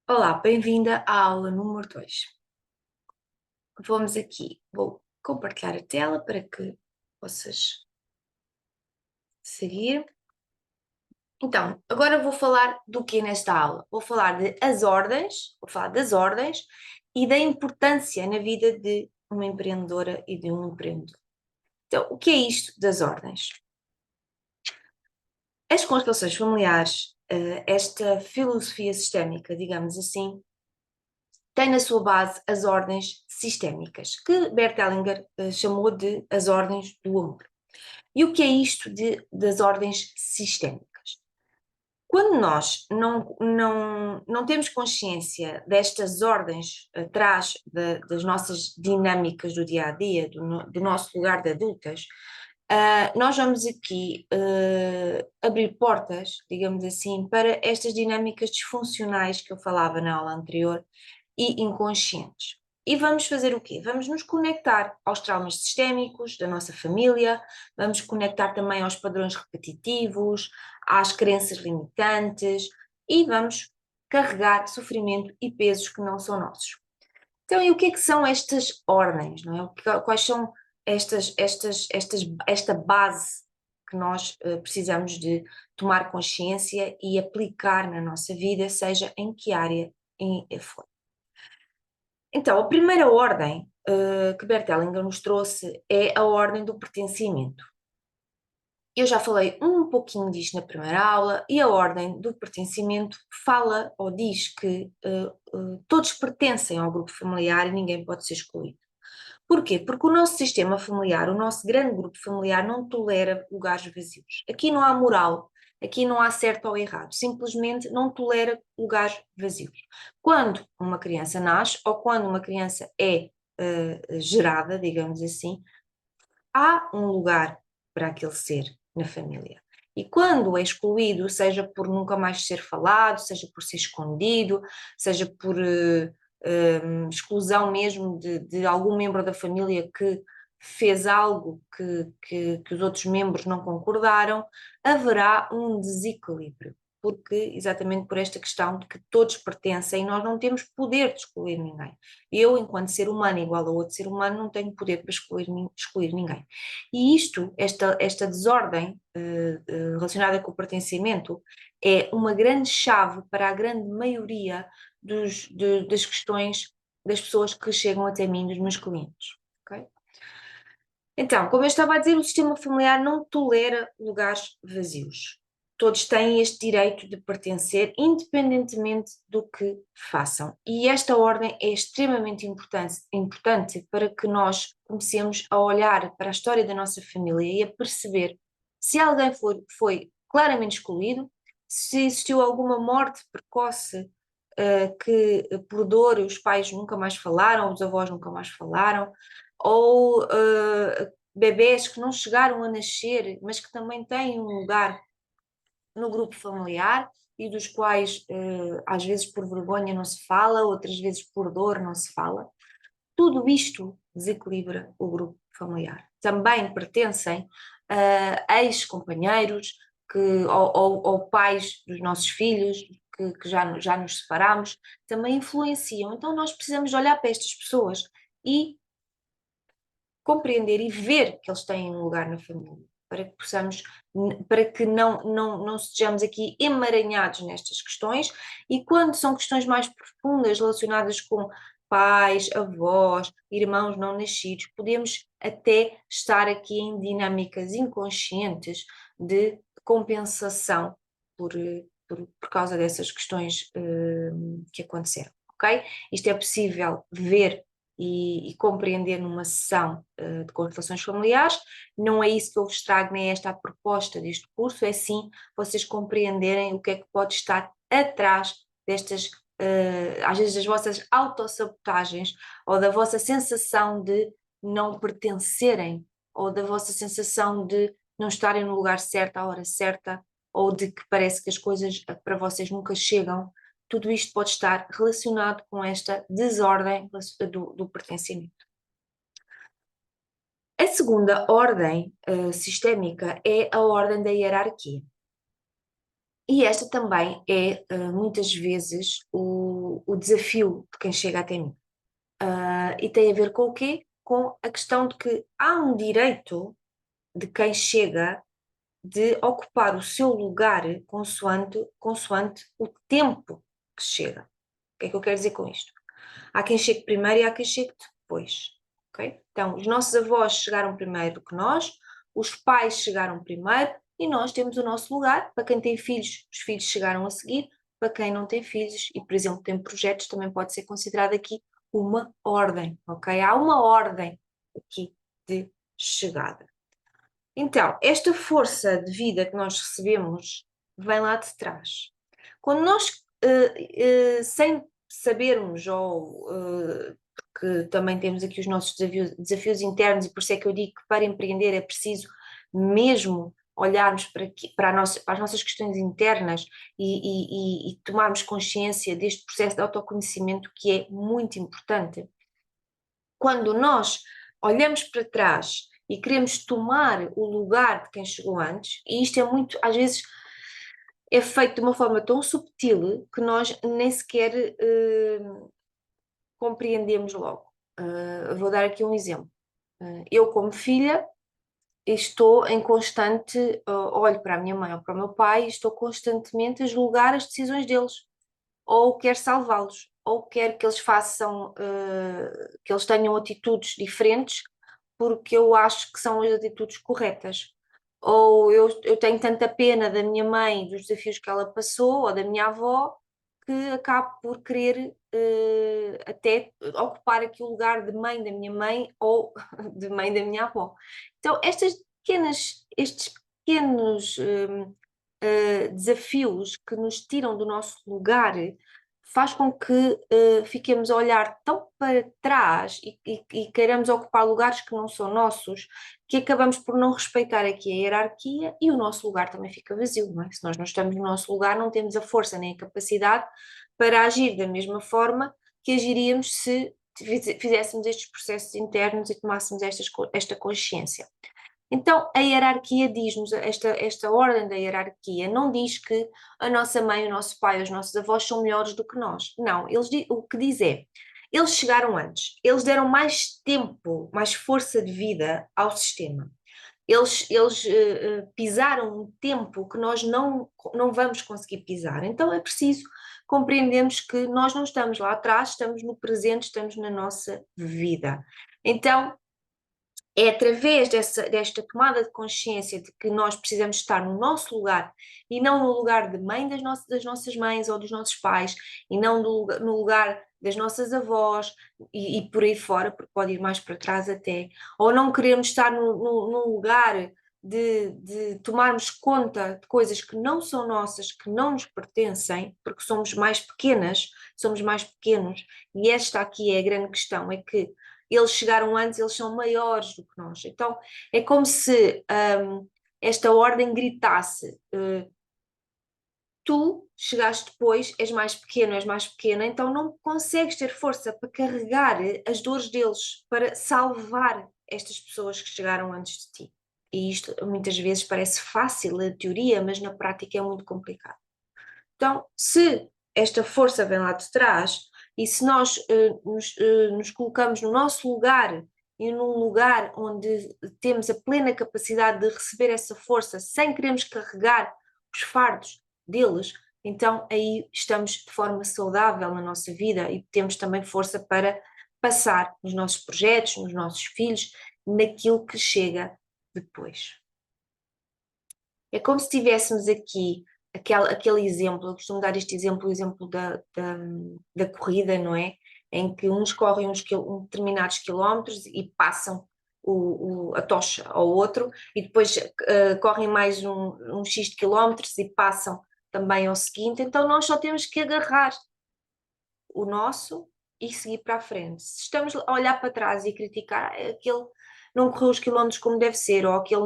Olá, bem-vinda à aula número 2. Vou compartilhar a tela para que possas seguir. Então, agora vou falar do que nesta aula? Vou falar vou falar das ordens e da importância na vida de uma empreendedora e de um empreendedor. Então, o que é isto das ordens? As constelações familiares, esta filosofia sistémica, digamos assim, tem na sua base as ordens sistémicas, que Bert Hellinger chamou de as ordens do amor. E o que é isto das ordens sistémicas? Quando nós não temos consciência destas ordens atrás das nossas dinâmicas do dia a dia, do nosso lugar de adultas, nós vamos aqui abrir portas, digamos assim, para estas dinâmicas disfuncionais que eu falava na aula anterior e inconscientes. E vamos fazer o quê? Vamos nos conectar aos traumas sistémicos da nossa família, vamos conectar também aos padrões repetitivos, às crenças limitantes e vamos carregar sofrimento e pesos que não são nossos. Então, e o que é que são estas ordens, não é? Quais são esta base que nós precisamos de tomar consciência e aplicar na nossa vida, seja em que área for. Então, a primeira ordem que Bert Hellinger nos trouxe é a ordem do pertencimento. Eu já falei um pouquinho disto na primeira aula, e a ordem do pertencimento fala ou diz que todos pertencem ao grupo familiar e ninguém pode ser excluído. Porquê? Porque o nosso sistema familiar, o nosso grande grupo familiar, não tolera lugares vazios. Aqui não há moral, aqui não há certo ou errado, simplesmente não tolera lugares vazios. Quando uma criança nasce ou quando uma criança é gerada, digamos assim, há um lugar para aquele ser na família. E quando é excluído, seja por nunca mais ser falado, seja por ser escondido, seja por exclusão mesmo de algum membro da família que fez algo que os outros membros não concordaram, haverá um desequilíbrio. Porque, exatamente por esta questão de que todos pertencem, nós não temos poder de excluir ninguém. Eu, enquanto ser humano igual a outro ser humano, não tenho poder para excluir ninguém. E esta desordem relacionada com o pertencimento é uma grande chave para a grande maioria das questões das pessoas que chegam até mim, dos meus clientes. Okay? Então, como eu estava a dizer, o sistema familiar não tolera lugares vazios. Todos têm este direito de pertencer, independentemente do que façam. E esta ordem é extremamente importante para que nós comecemos a olhar para a história da nossa família e a perceber se alguém foi claramente excluído, se existiu alguma morte precoce, que por dor os pais nunca mais falaram, os avós nunca mais falaram, ou bebés que não chegaram a nascer, mas que também têm um lugar no grupo familiar e dos quais às vezes por vergonha não se fala, outras vezes por dor não se fala. Tudo isto desequilibra o grupo familiar. Também pertencem ex-companheiros ou pais dos nossos filhos que já nos separamos, também influenciam. Então nós precisamos de olhar para estas pessoas e compreender e ver que eles têm um lugar na família, para que não sejamos aqui emaranhados nestas questões, e quando são questões mais profundas relacionadas com pais, avós, irmãos não nascidos, podemos até estar aqui em dinâmicas inconscientes de compensação por causa dessas questões que aconteceram, ok? Isto é possível ver e compreender numa sessão de constelações familiares. Não é isso que eu vos trago, nem esta a proposta deste curso, é sim vocês compreenderem o que é que pode estar atrás destas, às vezes, das vossas autossabotagens ou da vossa sensação de não pertencerem ou da vossa sensação de não estarem no lugar certo, à hora certa, ou de que parece que as coisas para vocês nunca chegam. Tudo isto pode estar relacionado com esta desordem do pertencimento. A segunda ordem sistémica é a ordem da hierarquia. E esta também é, muitas vezes, o desafio de quem chega até mim. E tem a ver com o quê? Com a questão de que há um direito de quem chega de ocupar o seu lugar consoante o tempo que chega. O que é que eu quero dizer com isto? Há quem chegue primeiro e há quem chegue depois. Okay? Então, os nossos avós chegaram primeiro do que nós, os pais chegaram primeiro e nós temos o nosso lugar. Para quem tem filhos, os filhos chegaram a seguir. Para quem não tem filhos e, por exemplo, tem projetos, também pode ser considerado aqui uma ordem. Okay? Há uma ordem aqui de chegada. Então, esta força de vida que nós recebemos vem lá de trás. Quando nós, sem sabermos, ou que também temos aqui os nossos desafios internos, e por isso é que eu digo que para empreender é preciso mesmo olharmos para as nossas questões internas e tomarmos consciência deste processo de autoconhecimento que é muito importante. Quando nós olhamos para trás e queremos tomar o lugar de quem chegou antes, e isto é muito, às vezes, é feito de uma forma tão subtil que nós nem sequer compreendemos logo. Vou dar aqui um exemplo. Eu, como filha, estou em constante, olho para a minha mãe ou para o meu pai e estou constantemente a julgar as decisões deles, ou quero salvá-los, ou quero que eles façam, que eles tenham atitudes diferentes porque eu acho que são as atitudes corretas. Ou eu tenho tanta pena da minha mãe, dos desafios que ela passou, ou da minha avó, que acabo por querer até ocupar aqui o lugar de mãe da minha mãe ou de mãe da minha avó. Então, estes pequenos desafios que nos tiram do nosso lugar faz com que fiquemos a olhar tão para trás e queiramos ocupar lugares que não são nossos, que acabamos por não respeitar aqui a hierarquia e o nosso lugar também fica vazio, não é? Se nós não estamos no nosso lugar, não temos a força nem a capacidade para agir da mesma forma que agiríamos se fizéssemos estes processos internos e tomássemos esta consciência. Então, a hierarquia diz-nos, esta ordem da hierarquia não diz que a nossa mãe, o nosso pai, os nossos avós são melhores do que nós. Não, o que diz é, eles chegaram antes, eles deram mais tempo, mais força de vida ao sistema. Eles pisaram um tempo que nós não vamos conseguir pisar. Então é preciso compreendermos que nós não estamos lá atrás, estamos no presente, estamos na nossa vida. Então, é através desta tomada de consciência de que nós precisamos estar no nosso lugar e não no lugar de mãe das nossas mães ou dos nossos pais e não no lugar das nossas avós e por aí fora, porque pode ir mais para trás até, ou não queremos estar no lugar de tomarmos conta de coisas que não são nossas, que não nos pertencem, porque somos mais pequenas, somos mais pequenos, e esta aqui é a grande questão, é que eles chegaram antes, eles são maiores do que nós. Então, é como se esta ordem gritasse: tu chegaste depois, és mais pequena, então não consegues ter força para carregar as dores deles, para salvar estas pessoas que chegaram antes de ti. E isto muitas vezes parece fácil na teoria, mas na prática é muito complicado. Então, se esta força vem lá de trás, e se nós nos colocamos no nosso lugar e num lugar onde temos a plena capacidade de receber essa força sem querermos carregar os fardos deles, então aí estamos de forma saudável na nossa vida e temos também força para passar nos nossos projetos, nos nossos filhos, naquilo que chega depois. É como se tivéssemos aqui aquele exemplo, eu costumo dar este exemplo, o exemplo da corrida, não é? Em que uns correm determinados quilómetros e passam a tocha ao outro, e depois correm mais um X de quilómetros e passam também ao seguinte, então nós só temos que agarrar o nosso e seguir para a frente. Se estamos a olhar para trás e criticar, aquele não correu os quilómetros como deve ser, ou aquele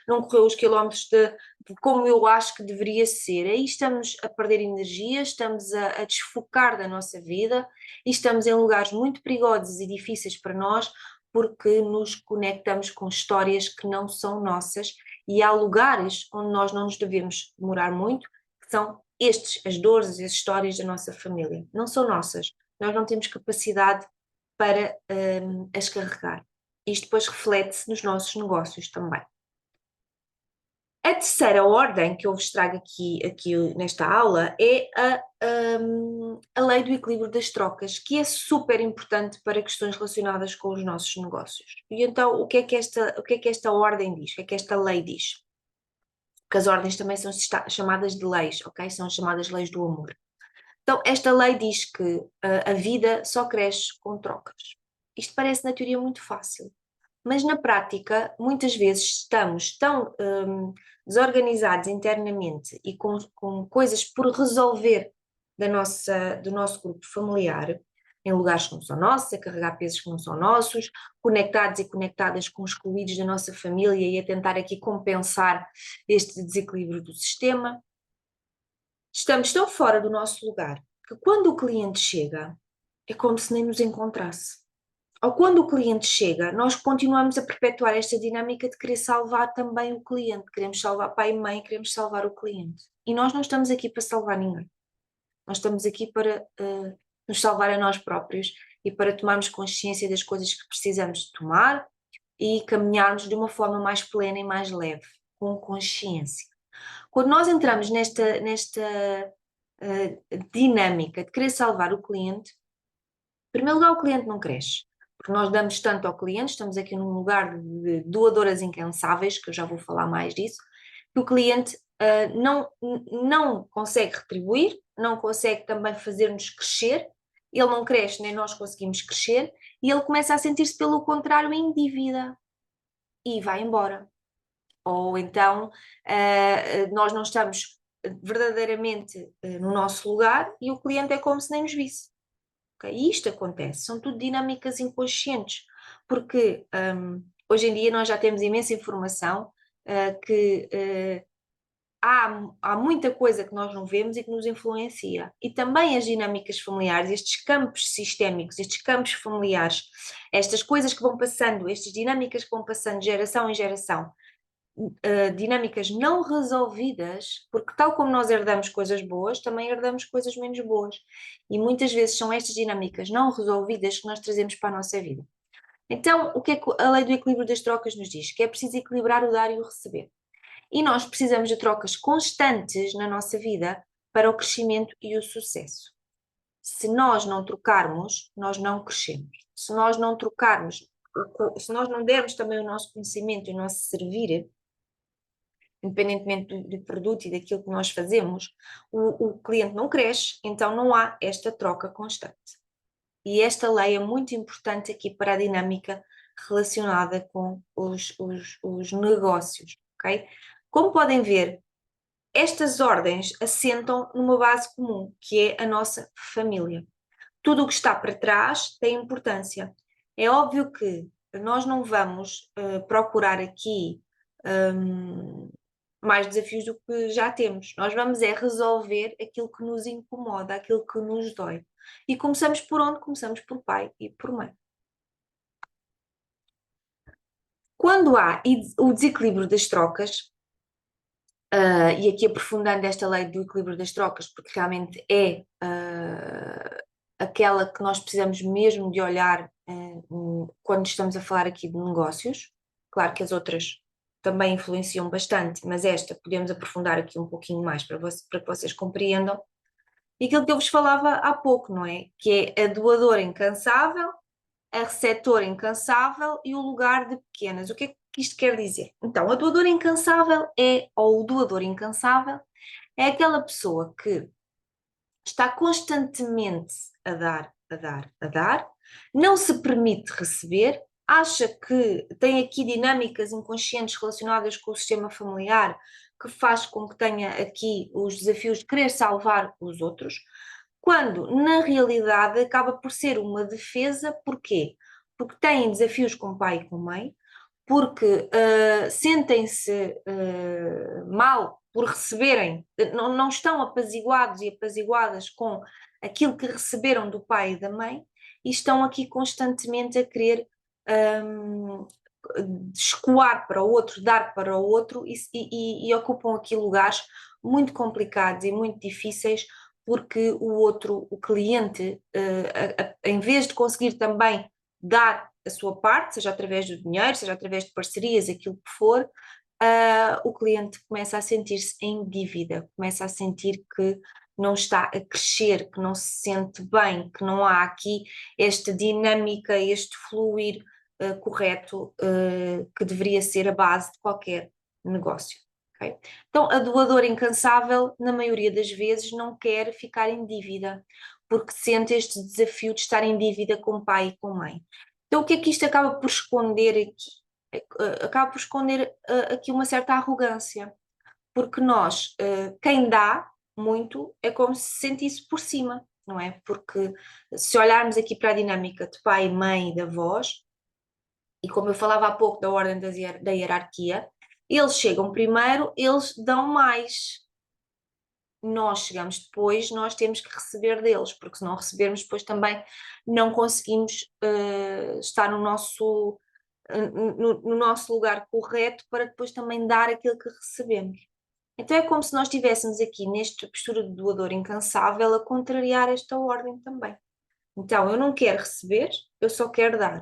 não correu os quilómetros de como eu acho que deveria ser. Aí estamos a perder energia, estamos a desfocar da nossa vida e estamos em lugares muito perigosos e difíceis para nós porque nos conectamos com histórias que não são nossas e há lugares onde nós não nos devemos demorar muito, que são as dores, as histórias da nossa família. Não são nossas. Nós não temos capacidade para as carregar. Isto depois reflete-se nos nossos negócios também. A terceira ordem que eu vos trago aqui nesta aula é a lei do equilíbrio das trocas, que é super importante para questões relacionadas com os nossos negócios. E então, o que é que esta ordem diz? O que é que esta lei diz? Porque as ordens também são chamadas de leis, ok? São chamadas leis do amor. Então, esta lei diz que a vida só cresce com trocas. Isto parece na teoria muito fácil, mas na prática, muitas vezes estamos tão desorganizados internamente e com coisas por resolver do nosso grupo familiar, em lugares que não são nossos, a carregar pesos que não são nossos, conectados e conectadas com excluídos da nossa família e a tentar aqui compensar este desequilíbrio do sistema. Estamos tão fora do nosso lugar que quando o cliente chega, é como se nem nos encontrasse. Ou quando o cliente chega, nós continuamos a perpetuar esta dinâmica de querer salvar também o cliente. Queremos salvar pai e mãe, queremos salvar o cliente. E nós não estamos aqui para salvar ninguém. Nós estamos aqui para nos salvar a nós próprios e para tomarmos consciência das coisas que precisamos de tomar e caminharmos de uma forma mais plena e mais leve, com consciência. Quando nós entramos nesta dinâmica de querer salvar o cliente, em primeiro lugar, o cliente não cresce, porque nós damos tanto ao cliente, estamos aqui num lugar de doadoras incansáveis, que eu já vou falar mais disso, que o cliente não consegue retribuir, não consegue também fazer-nos crescer, ele não cresce, nem nós conseguimos crescer, e ele começa a sentir-se, pelo contrário, em dívida e vai embora. Ou então nós não estamos verdadeiramente no nosso lugar e o cliente é como se nem nos visse. Okay? E isto acontece, são tudo dinâmicas inconscientes, porque hoje em dia nós já temos imensa informação que há muita coisa que nós não vemos e que nos influencia. E também as dinâmicas familiares, estes campos sistémicos, estes campos familiares, estas coisas que vão passando, estas dinâmicas que vão passando de geração em geração, dinâmicas não resolvidas, porque tal como nós herdamos coisas boas, também herdamos coisas menos boas. E muitas vezes são estas dinâmicas não resolvidas que nós trazemos para a nossa vida. Então, o que é que a lei do equilíbrio das trocas nos diz? Que é preciso equilibrar o dar e o receber. E nós precisamos de trocas constantes na nossa vida para o crescimento e o sucesso. Se nós não trocarmos, nós não crescemos. Se nós não trocarmos, se nós não dermos também o nosso conhecimento e o nosso servir, independentemente do produto e daquilo que nós fazemos, o cliente não cresce, então não há esta troca constante. E esta lei é muito importante aqui para a dinâmica relacionada com os negócios, ok? Como podem ver, estas ordens assentam numa base comum, que é a nossa família. Tudo o que está para trás tem importância. É óbvio que nós não vamos procurar aqui mais desafios do que já temos. Nós vamos resolver aquilo que nos incomoda, aquilo que nos dói. E começamos por onde? Começamos por pai e por mãe. Quando há o desequilíbrio das trocas, e aqui aprofundando esta lei do equilíbrio das trocas, porque realmente é aquela que nós precisamos mesmo de olhar quando estamos a falar aqui de negócios. Claro que as outras também influenciam bastante, mas esta podemos aprofundar aqui um pouquinho mais para que vocês compreendam. E aquilo que eu vos falava há pouco, não é? Que é a doadora incansável, a receptora incansável e o lugar de pequenas. O que é que isto quer dizer? Então, a doadora incansável ou o doador incansável, é aquela pessoa que está constantemente a dar, a dar, a dar, não se permite receber, acha que tem aqui dinâmicas inconscientes relacionadas com o sistema familiar que faz com que tenha aqui os desafios de querer salvar os outros, quando na realidade acaba por ser uma defesa. Porquê? Porque têm desafios com o pai e com a mãe, porque sentem-se mal por receberem, não estão apaziguados e apaziguadas com aquilo que receberam do pai e da mãe, e estão aqui constantemente a querer escoar para o outro, dar para o outro, e ocupam aqui lugares muito complicados e muito difíceis, porque o cliente, em vez de conseguir também dar a sua parte, seja através do dinheiro, seja através de parcerias, aquilo que for, o cliente começa a sentir-se em dívida, começa a sentir que não está a crescer, que não se sente bem, que não há aqui esta dinâmica, este fluir correto que deveria ser a base de qualquer negócio. Okay? Então, a doadora incansável, na maioria das vezes, não quer ficar em dívida, porque sente este desafio de estar em dívida com o pai e com a mãe. Então, o que é que isto acaba por esconder aqui? Acaba por esconder aqui uma certa arrogância, porque nós, quem dá muito, é como se sentisse por cima, não é? Porque se olharmos aqui para a dinâmica de pai, mãe e de avós, e como eu falava há pouco da ordem da hierarquia, eles chegam primeiro, eles dão mais. Nós chegamos depois, nós temos que receber deles, porque se não recebermos, depois também não conseguimos estar no nosso lugar correto para depois também dar aquilo que recebemos. Então é como se nós estivéssemos aqui nesta postura de doador incansável a contrariar esta ordem também. Então eu não quero receber, eu só quero dar.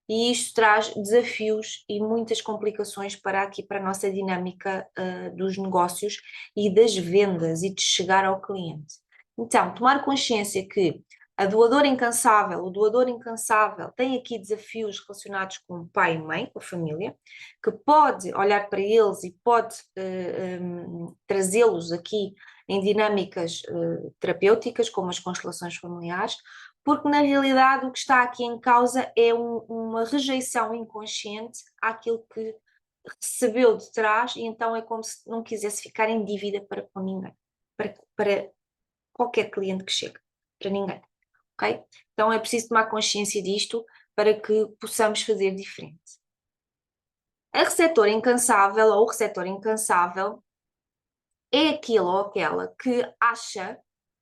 E isto traz desafios e muitas complicações para aqui, para a nossa dinâmica dos negócios e das vendas e de chegar ao cliente. Então, tomar consciência que a doadora incansável, o doador incansável tem aqui desafios relacionados com o pai e mãe, com a família, que pode olhar para eles e pode trazê-los aqui em dinâmicas terapêuticas, como as constelações familiares, porque na realidade o que está aqui em causa é uma rejeição inconsciente àquilo que recebeu de trás, e então é como se não quisesse ficar em dívida para com ninguém, para qualquer cliente que chegue, para ninguém, ok? Então é preciso tomar consciência disto para que possamos fazer diferente. A receptora incansável ou o receptor incansável é aquele ou aquela que acha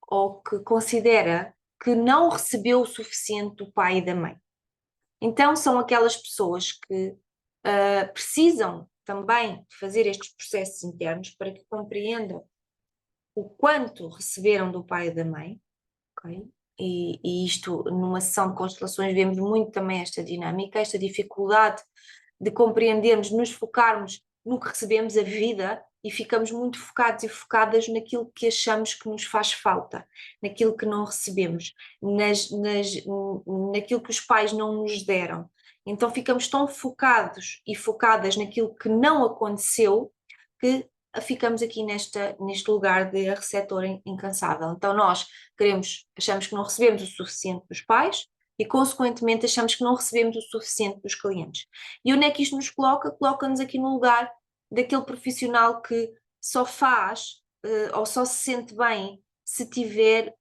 ou que considera que não recebeu o suficiente do pai e da mãe. Então, são aquelas pessoas que precisam também fazer estes processos internos para que compreendam o quanto receberam do pai e da mãe, okay? E isto, numa sessão de constelações, vemos muito também esta dinâmica, esta dificuldade de compreendermos, nos focarmos no que recebemos, a vida, e ficamos muito focados e focadas naquilo que achamos que nos faz falta, naquilo que não recebemos, naquilo que os pais não nos deram. Então ficamos tão focados e focadas naquilo que não aconteceu que ficamos aqui neste lugar de receptor incansável. Então nós achamos que não recebemos o suficiente dos pais e, consequentemente, achamos que não recebemos o suficiente dos clientes. E onde é que isto nos coloca? Coloca-nos aqui no lugar daquele profissional que só faz ou só se sente bem se tiver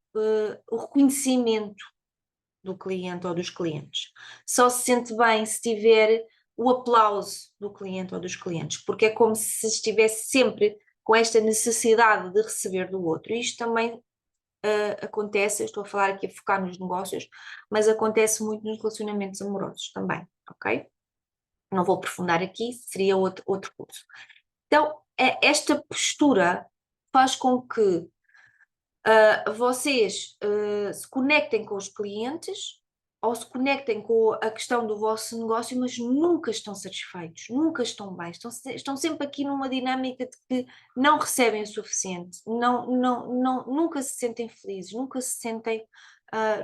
o reconhecimento do cliente ou dos clientes. Só se sente bem se tiver o aplauso do cliente ou dos clientes, porque é como se estivesse sempre com esta necessidade de receber do outro. E isto também acontece, eu estou a falar aqui a focar nos negócios, mas acontece muito nos relacionamentos amorosos também, ok? Não vou aprofundar aqui, seria outro curso. Então, esta postura faz com que vocês se conectem com os clientes ou se conectem com a questão do vosso negócio, mas nunca estão satisfeitos, nunca estão bem, estão sempre aqui numa dinâmica de que não recebem o suficiente, nunca se sentem felizes, nunca se sentem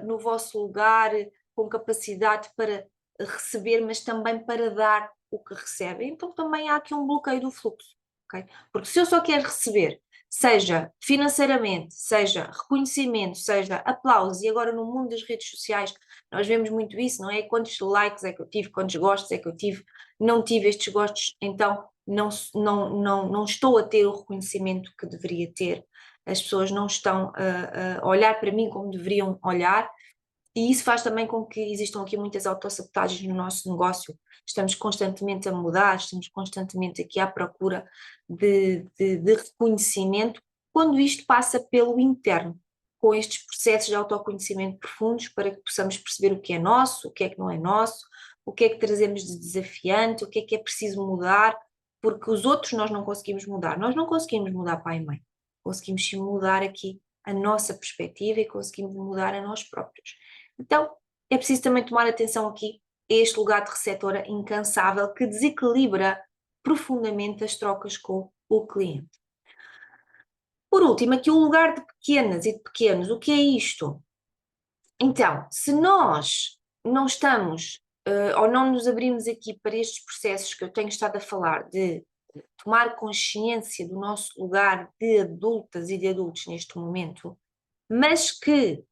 no vosso lugar com capacidade para receber, mas também para dar o que recebem. Então também há aqui um bloqueio do fluxo, ok? Porque se eu só quero receber, seja financeiramente, seja reconhecimento, seja aplausos, e agora no mundo das redes sociais nós vemos muito isso, não é? Quantos likes é que eu tive, quantos gostos é que eu tive, não tive estes gostos, então não estou a ter o reconhecimento que deveria ter, as pessoas não estão a olhar para mim como deveriam olhar, e isso faz também com que existam aqui muitas autossabotagens no nosso negócio. Estamos constantemente a mudar, estamos constantemente aqui à procura de reconhecimento, quando isto passa pelo interno, com estes processos de autoconhecimento profundos, para que possamos perceber o que é nosso, o que é que não é nosso, o que é que trazemos de desafiante, o que é preciso mudar, porque os outros nós não conseguimos mudar. Nós não conseguimos mudar pai e mãe. Conseguimos sim mudar aqui a nossa perspectiva e conseguimos mudar a nós próprios. Então, é preciso também tomar atenção aqui a este lugar de receptora incansável que desequilibra profundamente as trocas com o cliente. Por último, aqui o lugar de pequenas e de pequenos. O que é isto? Então, se nós não estamos ou não nos abrimos aqui para estes processos que eu tenho estado a falar de tomar consciência do nosso lugar de adultas e de adultos neste momento, mas que,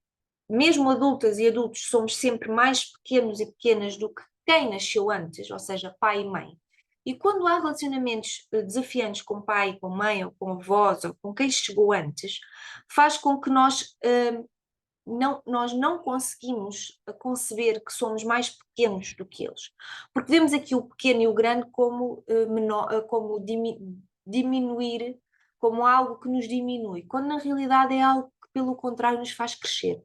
mesmo adultas e adultos, somos sempre mais pequenos e pequenas do que quem nasceu antes, ou seja, pai e mãe. E quando há relacionamentos desafiantes com pai, com mãe, ou com avós, ou com quem chegou antes, faz com que nós não conseguimos conceber que somos mais pequenos do que eles. Porque vemos aqui o pequeno e o grande como, diminuir, como algo que nos diminui, quando na realidade é algo que, pelo contrário, nos faz crescer.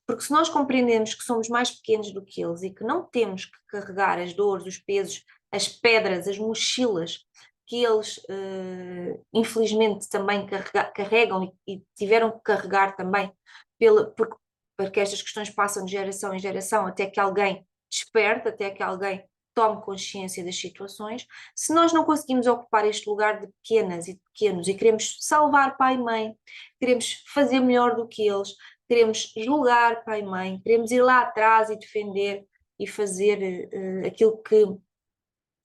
Porque se nós compreendemos que somos mais pequenos do que eles e que não temos que carregar as dores, os pesos, as pedras, as mochilas que eles, infelizmente, também carregam e tiveram que carregar também, porque estas questões passam de geração em geração até que alguém desperte, até que alguém tome consciência das situações. Se nós não conseguimos ocupar este lugar de pequenas e de pequenos e queremos salvar pai e mãe, queremos fazer melhor do que eles, queremos julgar pai e mãe, queremos ir lá atrás e defender e fazer aquilo que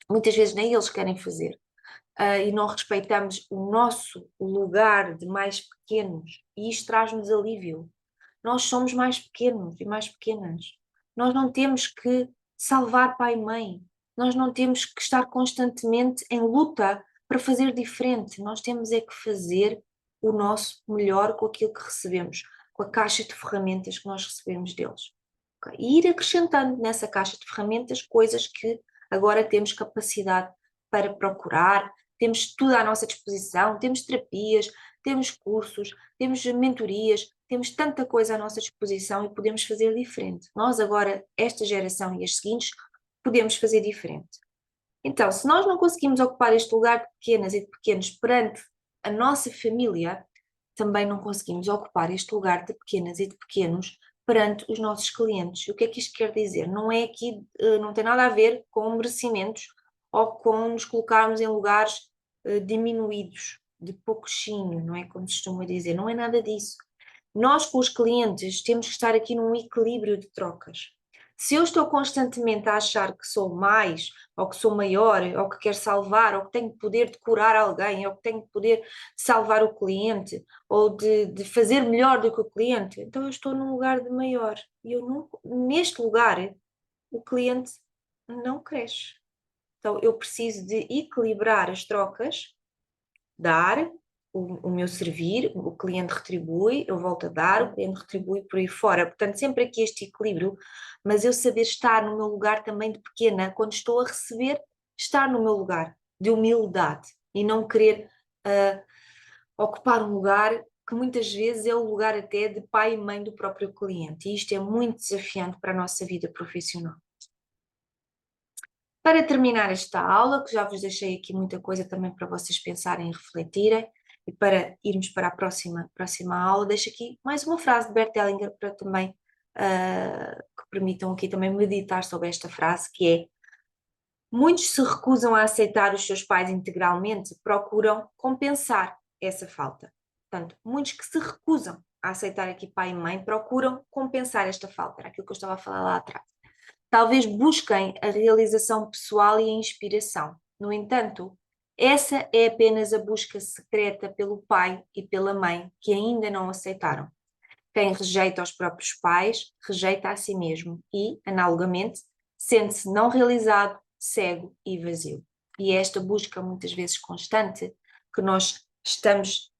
muitas vezes nem eles querem fazer. E não respeitamos o nosso lugar de mais pequenos, e isto traz-nos alívio. Nós somos mais pequenos e mais pequenas. Nós não temos que salvar pai e mãe. Nós não temos que estar constantemente em luta para fazer diferente. Nós temos é que fazer o nosso melhor com aquilo que recebemos, com a caixa de ferramentas que nós recebemos deles. Ok? E ir acrescentando nessa caixa de ferramentas coisas que agora temos capacidade para procurar, temos tudo à nossa disposição, temos terapias, temos cursos, temos mentorias, temos tanta coisa à nossa disposição e podemos fazer diferente. Nós agora, esta geração e as seguintes, podemos fazer diferente. Então, se nós não conseguimos ocupar este lugar de pequenas e de pequenos perante a nossa família, também não conseguimos ocupar este lugar de pequenas e de pequenos perante os nossos clientes. E o que é que isto quer dizer? Não é aqui, não tem nada a ver com merecimentos ou com nos colocarmos em lugares diminuídos, de pouquinho, não é como se costuma dizer, não é nada disso. Nós com os clientes temos que estar aqui num equilíbrio de trocas. Se eu estou constantemente a achar que sou mais, ou que sou maior, ou que quero salvar, ou que tenho poder de curar alguém, ou que tenho poder de salvar o cliente, ou de fazer melhor do que o cliente, então eu estou num lugar de maior. E eu não, neste lugar, o cliente não cresce. Então eu preciso de equilibrar as trocas, dar, o meu servir, o cliente retribui, eu volto a dar, o cliente retribui por aí fora. Portanto, sempre aqui este equilíbrio, mas eu saber estar no meu lugar também de pequena, quando estou a receber, estar no meu lugar de humildade e não querer ocupar um lugar que muitas vezes é o lugar até de pai e mãe do próprio cliente. E isto é muito desafiante para a nossa vida profissional. Para terminar esta aula, que já vos deixei aqui muita coisa também para vocês pensarem e refletirem, e para irmos para a próxima aula, deixo aqui mais uma frase de Bert Hellinger para também que permitam aqui também meditar sobre esta frase, que é: muitos se recusam a aceitar os seus pais integralmente, procuram compensar essa falta. Portanto, muitos que se recusam a aceitar aqui pai e mãe procuram compensar esta falta, era aquilo que eu estava a falar lá atrás. Talvez busquem a realização pessoal e a inspiração. No entanto, essa é apenas a busca secreta pelo pai e pela mãe que ainda não aceitaram. Quem rejeita os próprios pais, rejeita a si mesmo e, analogamente, sente-se não realizado, cego e vazio. E é esta busca, muitas vezes constante, que nós estamos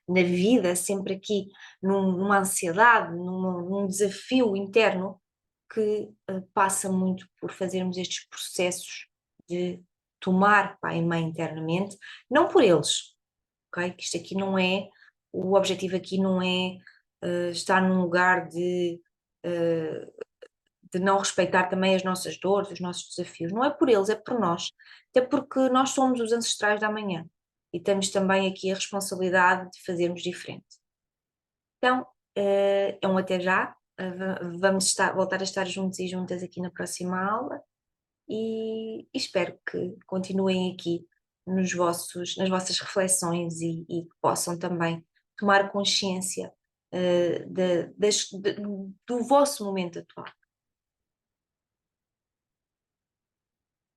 na vida, sempre aqui numa ansiedade, num desafio interno, que passa muito por fazermos estes processos de tomar pai e mãe internamente, não por eles, ok? Que isto aqui não é, o objetivo aqui não é estar num lugar de de não respeitar também as nossas dores, os nossos desafios. Não é por eles, é por nós. Até porque nós somos os ancestrais da amanhã e temos também aqui a responsabilidade de fazermos diferente. Então, é um até já. Vamos voltar a estar juntos e juntas aqui na próxima aula e espero que continuem aqui nas vossas reflexões e que possam também tomar consciência do vosso momento atual.